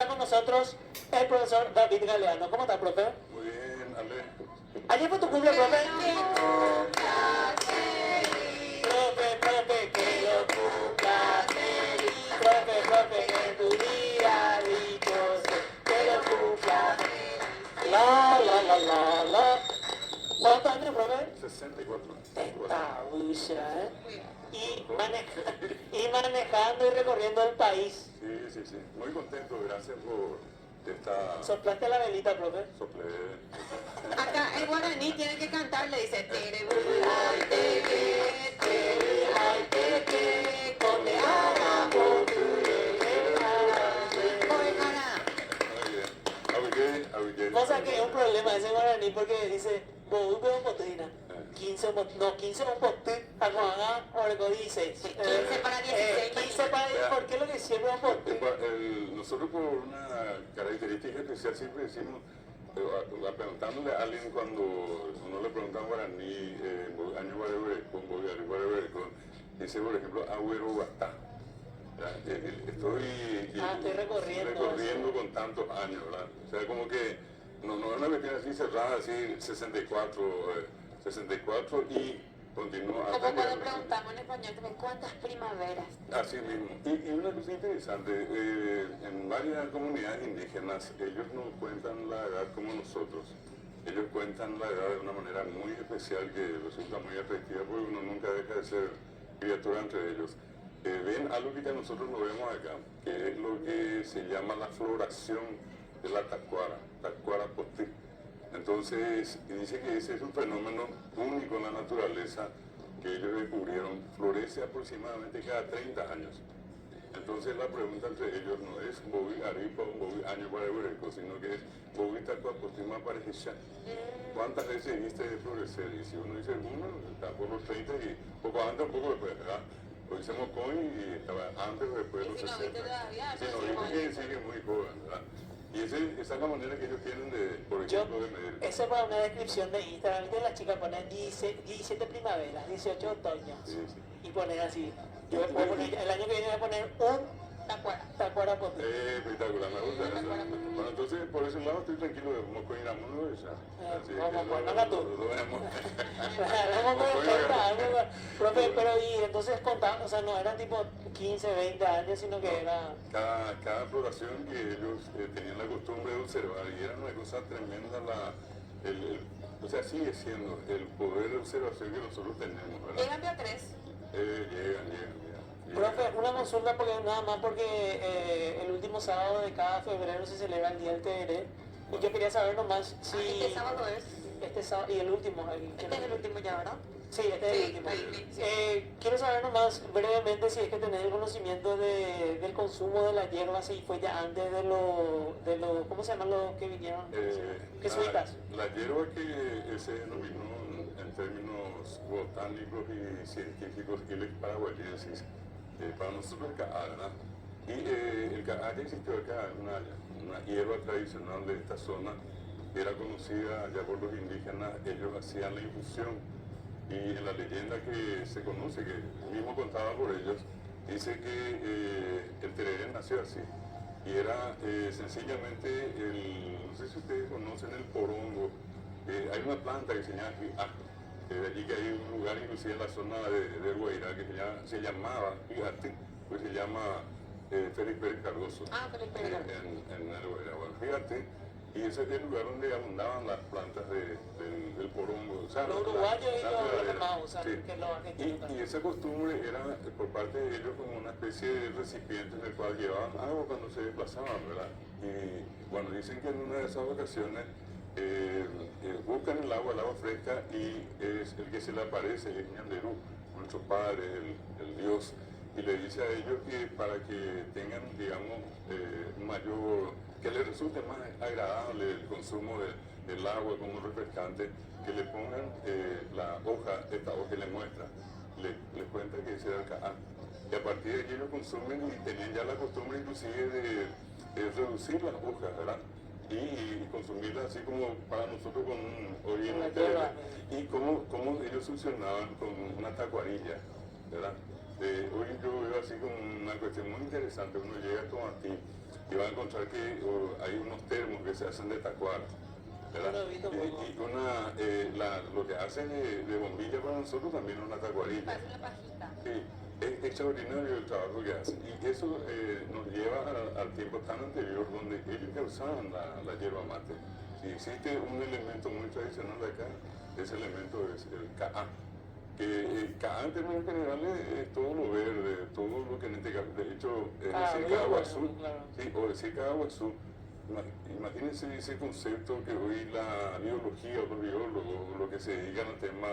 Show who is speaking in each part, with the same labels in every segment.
Speaker 1: Está con nosotros el profesor David Galeano. ¿Cómo está, profe?
Speaker 2: Muy bien, Ale.
Speaker 1: Ayer fue tu cumple, profe. Profe, que lo cumpla feliz. Profe, que tu día dichoso, que lo cumpla feliz. La. ¿Cuántos años, profe?
Speaker 2: 64.
Speaker 1: Esta bulla, ¿eh? Y manejando y recorriendo el país.
Speaker 2: Sí. Muy contento, gracias por esta...
Speaker 1: ¿Soplaste la velita, profe?
Speaker 2: Soplé.
Speaker 3: Acá en guaraní tienen que cantar, le dice tere
Speaker 2: Muy bien.
Speaker 1: Cosa que es un problema ese guaraní porque dice bobu pero potrina. 15 un potí, aguada, orgo 16.
Speaker 3: 15 para 16.
Speaker 1: 15 para, ¿por qué lo que siempre un potí?
Speaker 2: Nosotros por una característica especial siempre decimos, preguntándole a alguien cuando uno le pregunta en guaraní, año guarebereco, dice por ejemplo, agüero batá. Estoy recorriendo con tantos años, ¿verdad? O sea, como que no es una cuestión así cerrada, así 64 y continúa.
Speaker 3: Como cuando preguntamos en español también, ¿cuántas primaveras?
Speaker 2: Así mismo. Y una cosa interesante, en varias comunidades indígenas, ellos no cuentan la edad como nosotros. Ellos cuentan la edad de una manera muy especial que resulta muy atractiva porque uno nunca deja de ser criatura entre ellos. Ven algo que nosotros no vemos acá, que es lo que se llama la floración de la tacuara potí. Entonces, dice que ese es un fenómeno único en la naturaleza que ellos descubrieron, florece aproximadamente cada 30 años. Entonces la pregunta entre ellos no es Bobi Aripa o Bobi Año Guarebereco, sino que es Bobi Tacua Potima Parejicha. ¿Cuántas veces viste de florecer? Y si uno dice uno, está por los 30 y poco antes, un poco después, ¿verdad? Hoy se mocó y estaba antes o después de los 60.
Speaker 3: Si no viste todavía,
Speaker 2: sí, no viste que sigue muy joven, ¿verdad? Y esa es la manera que ellos tienen de, por ejemplo, de medir.
Speaker 1: Eso es para una descripción de Instagram, ¿viste? Las chicas ponen 17 primaveras, 18 otoños.
Speaker 2: Sí.
Speaker 1: Y ponen así. Yo puedo poner, el año que viene voy a poner un tacuara potí.
Speaker 2: Espectacular, me gusta eso. Bueno, entonces por ese lado estoy tranquilo de Moco y Namuno ya. Así
Speaker 1: Vamos,
Speaker 2: que
Speaker 1: pues,
Speaker 2: lo vemos.
Speaker 1: Profe, pero y entonces contaban, o sea, no eran tipo 15, 20 años, sino que era...
Speaker 2: Cada floración que ellos tenían la costumbre de observar y era una cosa tremenda o sea, sigue siendo el poder de observación que nosotros tenemos, ¿verdad?
Speaker 3: Llegan de a 3.
Speaker 2: Llegan.
Speaker 1: Profe, una consulta porque nada más porque el último sábado de cada febrero se celebra el Día del Teheré y yo quería saber nomás si...
Speaker 3: Este sábado es.
Speaker 1: Este sábado, y el último.
Speaker 3: Este es el último ya, ¿verdad?
Speaker 1: Sí, este es el último.
Speaker 3: Sí.
Speaker 1: Quiero saber nomás brevemente si es que tenés el conocimiento del consumo de la hierba, si fue ya antes de los ¿cómo se llaman los que vinieron? Jesuitas.
Speaker 2: La hierba que se denominó en términos botánicos y científicos Ilex paraguayensis, para nosotros el caá, ¿verdad? Y el caá ya existió acá, una hierba tradicional de esta zona, era conocida ya por los indígenas, ellos hacían la infusión. Y en la leyenda que se conoce, que mismo contada por ellos, dice que el tereré nació así. Y era sencillamente no sé si ustedes conocen el porongo, hay una planta que se llama allí que hay un lugar inclusive en la zona de Guairá que se llamaba Fíjate, pues se llama Félix Pérez Cardoso.
Speaker 3: Félix Pérez Cardoso.
Speaker 2: En el Guairá, bueno, fíjate. Y ese es el lugar donde abundaban las plantas del porongo. O sea,
Speaker 1: los uruguayos y los demás usan,
Speaker 2: sí.
Speaker 1: que los argentinos.
Speaker 2: Y esa costumbre era por parte de ellos como una especie de recipiente en el cual llevaban agua cuando se desplazaban, ¿verdad? Y bueno, dicen que en una de esas ocasiones buscan el agua fresca y es el que se le aparece, es Ñanderú, nuestro padre, el Dios, y le dice a ellos que para que tengan, digamos, que les resulte más agradable el consumo del agua como refrescante, que le pongan esta hoja que le muestra, les cuenta que ese era el caá. Y a partir de allí lo consumen y tenían ya la costumbre inclusive de reducir las hojas, ¿verdad? Y consumirlas así como para nosotros con hoy en la y cómo ellos funcionaban con una tacuarilla, ¿verdad? Hoy yo veo así como una cuestión muy interesante, uno llega como aquí y va a encontrar que hay unos termos que se hacen de tacuar, ¿verdad?
Speaker 3: Yo lo he visto poco.
Speaker 2: Y lo que hacen de bombilla para nosotros también es una tacuarilla.
Speaker 4: Parece una pajita.
Speaker 2: Sí, es extraordinario el trabajo que hacen. Y eso nos lleva al tiempo tan anterior donde ellos ya usaban la yerba mate. Si existe un elemento muy tradicional de acá, ese elemento es el caá. Que el caá en términos generales es todo lo verde, todo lo que en este caso, de hecho, decir caguazú,
Speaker 3: claro.
Speaker 2: sí, o decir caguazú. Imagínense ese concepto que hoy la biología o los biólogos, lo que se dedican al tema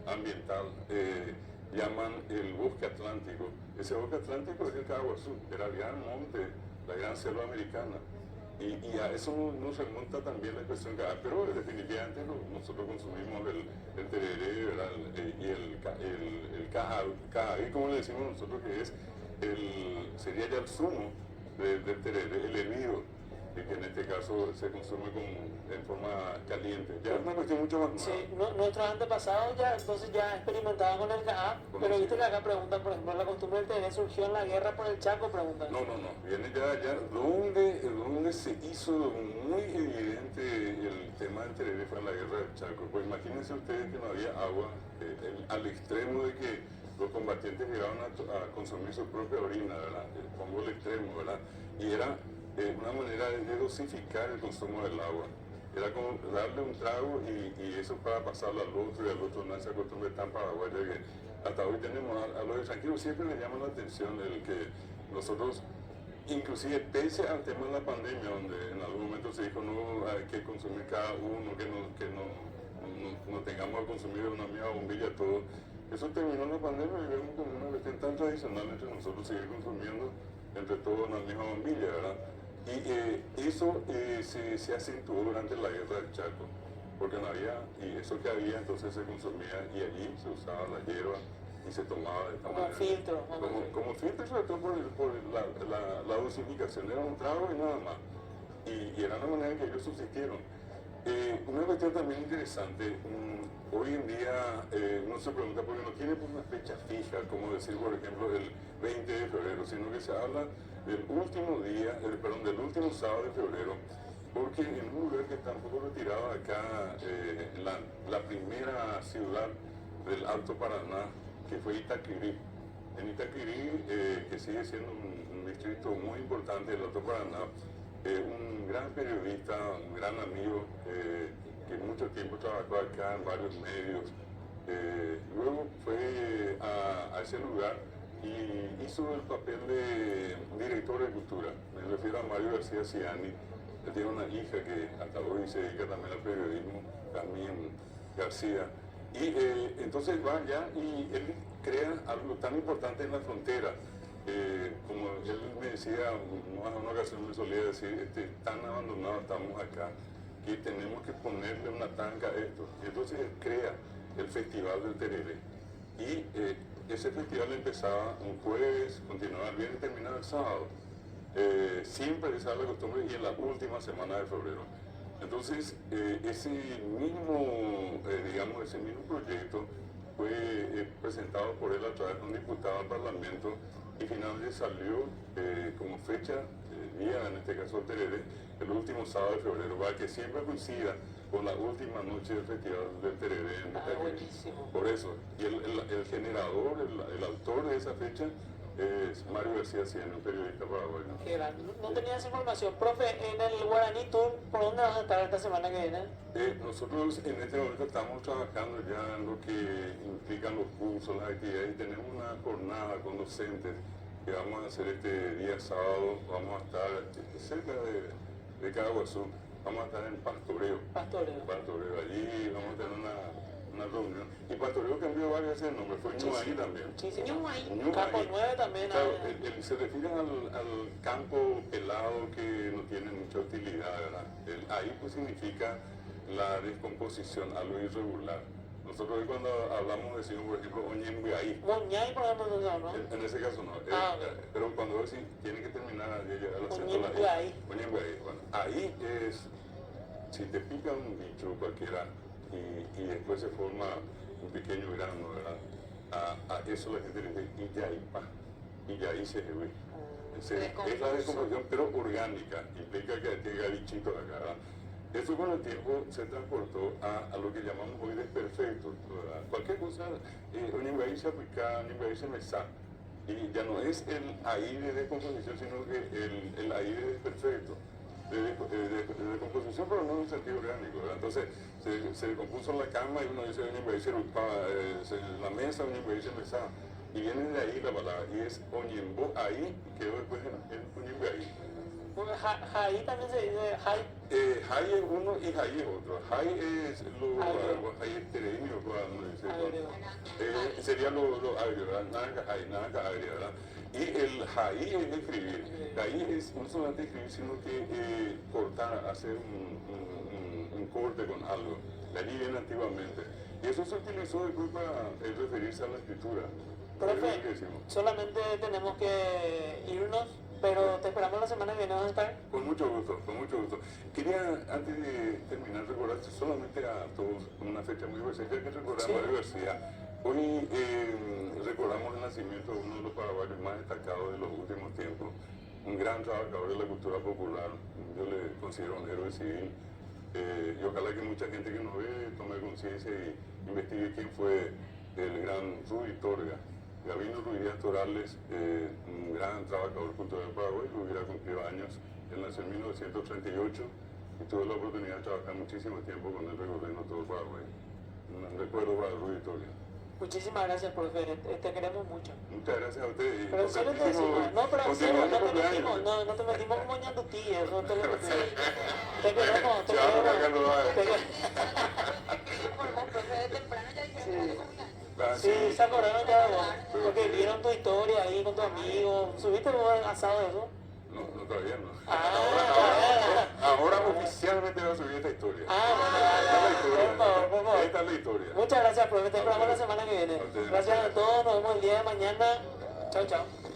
Speaker 2: ambiental, llaman el bosque atlántico. Ese bosque atlántico es el Caguazú, era el gran monte, la gran selva americana. Y a eso nos remonta también la expresión caá, pero definitivamente nosotros consumimos el tereré, ¿verdad? Y el caá, y como le decimos nosotros que es sería ya el zumo del tereré, el hervido, y que en este caso se consume en forma caliente. Ya es una cuestión mucho más nueva.
Speaker 1: Sí, nuestros antepasados ya entonces ya experimentaban con el caá, pero viste que acá preguntan, por ejemplo, la costumbre del tereré surgió en la guerra por el Chaco, preguntan.
Speaker 2: No, viene ya donde se hizo muy evidente el tema del tereré fue en la guerra del Chaco. Pues imagínense ustedes que no había agua, al extremo de que los combatientes llegaban a consumir su propia orina, ¿verdad? Pongo el extremo, ¿verdad? Y era una manera de dosificar el consumo del agua. Era como darle un trago y eso para pasarlo al otro y al otro, no esa costumbre tan paraguaya que hasta hoy tenemos. A los extranjeros siempre les llama la atención el que nosotros, inclusive pese al tema de la pandemia, donde en algún momento se dijo no hay que consumir cada uno, que no tengamos que consumir una misma bombilla todo. Eso terminó la pandemia y vemos como una cuestión tan tradicional entre nosotros seguir consumiendo entre todos una misma bombilla, ¿verdad? Y eso se acentuó durante la guerra del Chaco, porque no había, y eso que había entonces se consumía y allí se usaba la hierba y se tomaba de esta
Speaker 1: Como
Speaker 2: manera.
Speaker 1: filtro.
Speaker 2: Como filtro, sobre todo por la dosificación, era un trago y nada más. Y era una manera en que ellos subsistieron. Una cuestión también interesante, hoy en día uno se pregunta por qué no tiene una fecha fija, como decir por ejemplo el 20 de febrero, sino que se habla del último día, del último sábado de febrero, porque en un lugar que está un poco retirado de acá, la primera ciudad del Alto Paraná, que fue Itaquirí. En Itaquirí, que sigue siendo un distrito muy importante del Alto Paraná, un gran periodista, un gran amigo, que mucho tiempo trabajó acá en varios medios. Luego fue a ese lugar y hizo el papel de director de cultura. Me refiero a Mario García Ciani. Él tiene una hija que hasta hoy se dedica también al periodismo, también García. Y entonces va allá y él crea algo tan importante en la frontera. Como él me decía, en una ocasión me solía decir, tan abandonados estamos acá, que tenemos que ponerle una tanga a esto. Y entonces él crea el Festival del Tereré. Y ese festival empezaba un jueves, continuaba el viernes y terminaba el sábado. Siempre esa es la costumbre y en la última semana de febrero. Entonces, ese mismo proyecto fue presentado por él a través de un diputado al Parlamento y finalmente salió como fecha, día en este caso el Tereré, el último sábado de febrero, para que siempre coincida con la última noche del Festival del Tereré en Itaquirí. Por eso, y el generador, el autor de esa fecha es Mario García Ciani, un periodista paraguayo.
Speaker 1: Qué grande. No tenía esa información. Profe, en el Guaraní Tour, ¿por dónde vas a estar esta semana que viene?
Speaker 2: Nosotros en este momento estamos trabajando ya en lo que implican los cursos, las actividades, y tenemos una jornada con docentes que vamos a hacer este día sábado. Vamos a estar cerca de Caguazú, vamos a estar en Pastoreo. Pastoreo, allí vamos a tener una reunión. Y Pastoreo cambió varias veces el nombre, fue Ñuay también.
Speaker 1: Muchísimo. Campo 9 también.
Speaker 2: Claro, se refiere al campo pelado que no tiene mucha utilidad, ¿verdad? Ahí pues significa la descomposición, algo irregular. Nosotros hoy cuando hablamos decimos, por ejemplo, Oñembuaí.
Speaker 1: Oñay, por ejemplo, no.
Speaker 2: En ese caso no. Pero cuando decís, tiene que terminar a llegar al acento.
Speaker 1: Oñembuaí.
Speaker 2: Bueno, ahí es, si te pica un bicho cualquiera y después se forma un pequeño grano, ¿verdad? A eso la gente le dice Iyaipa, Iyaí se ve. Es la descomposición, pero orgánica, implica que tenga bichitos acá, ¿verdad? Eso con el tiempo se transportó a lo que llamamos hoy desperfectos, ¿verdad? Cualquier cosa, un nivel se aplica, un nivel se mesa, y ya no es el aire de descomposición, sino que el aire desperfecto. De decomposición, pero no en un sentido orgánico, ¿verdad? Entonces se decompuso la cama y uno dice la mesa, un nivel se mesa, y viene de ahí la palabra, y es oñembo ahí, y quedó después en oñembo ahí.
Speaker 3: Jai también se dice Jai.
Speaker 2: Jai es uno y Jai es otro. Jai es Jai es tereño, sería lo agrio, ¿verdad? Nada que agrio, ¿verdad? Y el Jai es escribir. Jai es no solamente escribir, sino que cortar, hacer un corte con algo. De allí viene antiguamente. Y eso se utilizó después para referirse a la escritura.
Speaker 3: Profe, solamente tenemos que irnos, pero te esperamos la semana que viene, ¿vas a estar?
Speaker 2: Con mucho gusto, con mucho gusto. Quería, antes de terminar, recordarte solamente a todos una fecha muy especial, ya que recordamos a Mario García. Hoy recordamos el nacimiento de uno de los paraguayos más destacados de los últimos tiempos, un gran trabajador de la cultura popular, yo le considero un héroe civil, y ojalá que mucha gente que nos ve tome conciencia y investigue quién fue el gran Ruy Torga. Gabino Ruiz Díaz Torales, un gran trabajador cultural de Paraguay, que hubiera cumplido años. Él nació en 1938 y tuve la oportunidad de trabajar muchísimo tiempo con él recorriendo todo Paraguay. Un recuerdo para Ruiz Torga.
Speaker 3: Muchísimas gracias, profe, te queremos mucho.
Speaker 2: Muchas gracias a ustedes.
Speaker 3: Pero en serio te decimos, no, pero en serio, no te metimos como ñandutí, eso te lo metimos. Te queremos, te queremos. Sí, se acordaron ya de vos, porque vieron tu historia ahí con tu amigo. ¿Subiste vos asado de eso?
Speaker 2: No, todavía no.
Speaker 3: Ah,
Speaker 2: ahora oficialmente voy a subir esta historia.
Speaker 3: Por favor.
Speaker 2: Esta es la historia.
Speaker 3: Muchas gracias, profe. Te esperamos la semana que viene. Gracias a todos, nos vemos el día de mañana. Chao, chao.